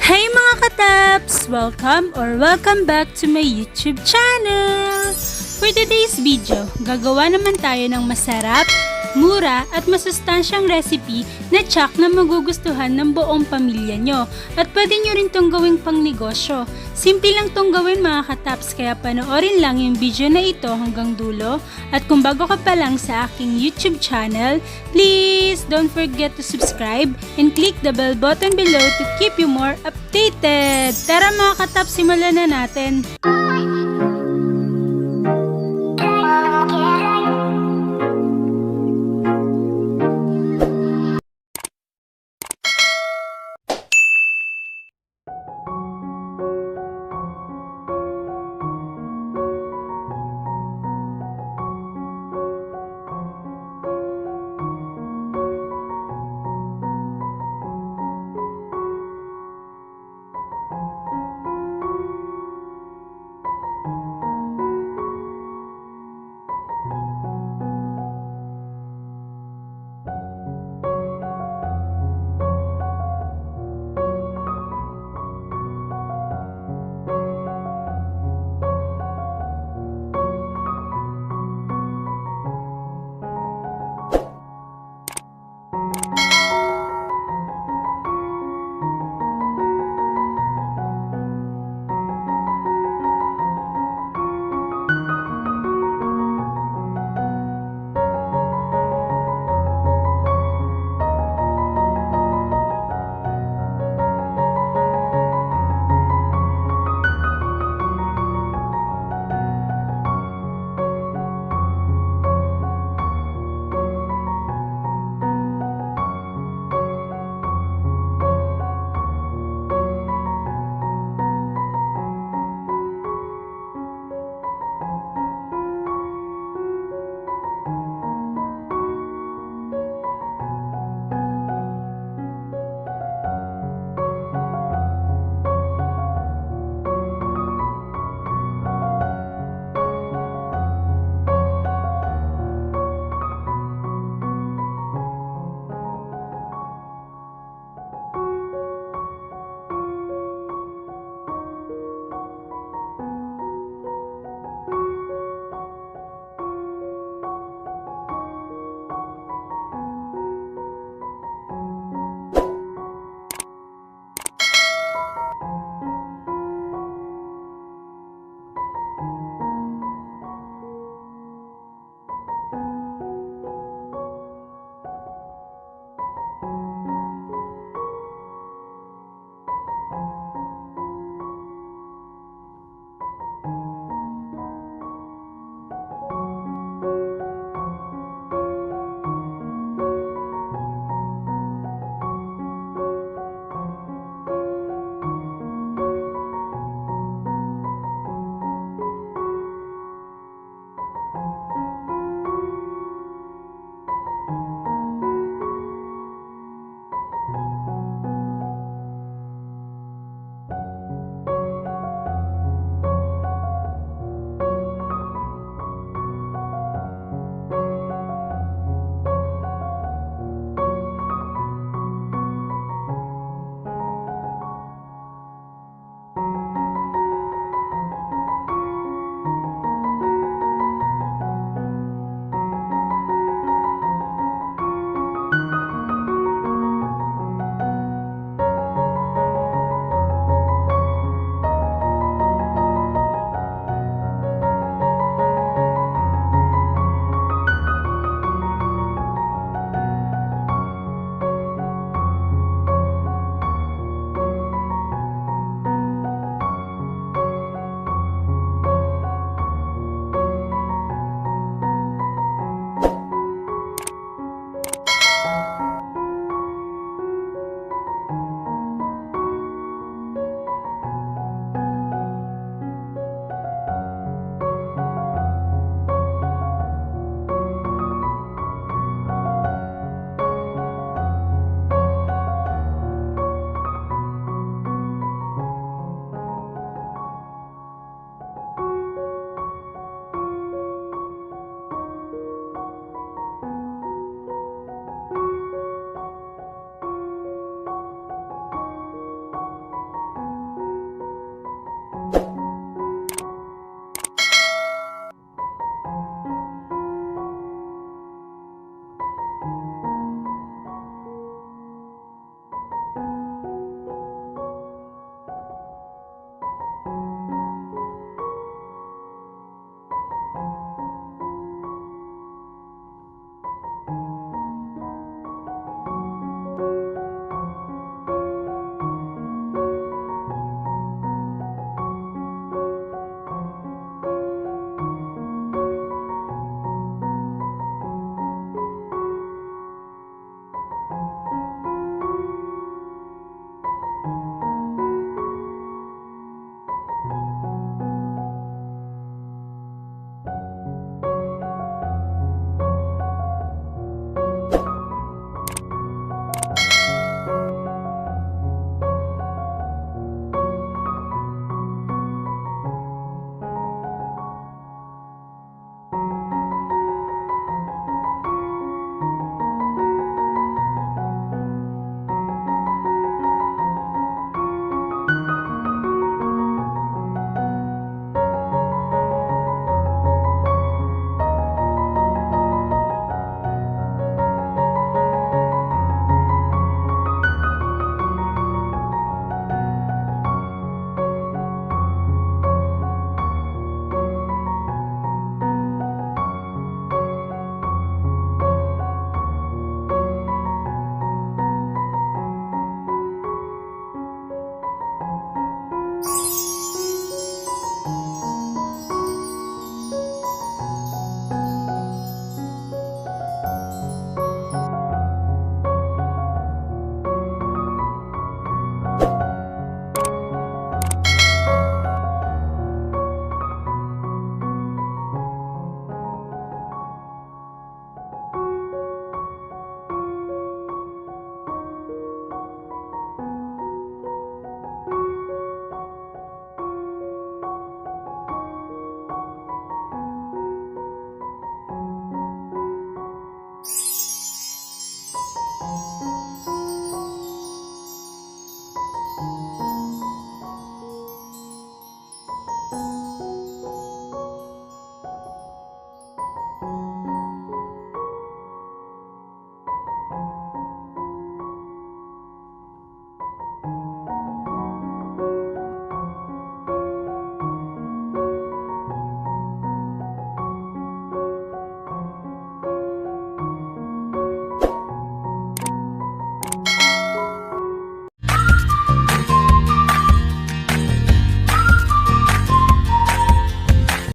Hey mga kataps! Welcome back to my YouTube channel! For today's video, gagawa naman tayo ng masarap, mura at masustansyang recipe na tsak na magugustuhan ng buong pamilya nyo. At pwede nyo rin tong gawing pang negosyo. Simple lang tong gawin mga kataps, kaya panoorin lang yung video na ito hanggang dulo. At kung bago ka pa lang sa aking YouTube channel, please don't forget to subscribe and click the bell button below to keep you more updated. Tara mga kataps, simulan na natin!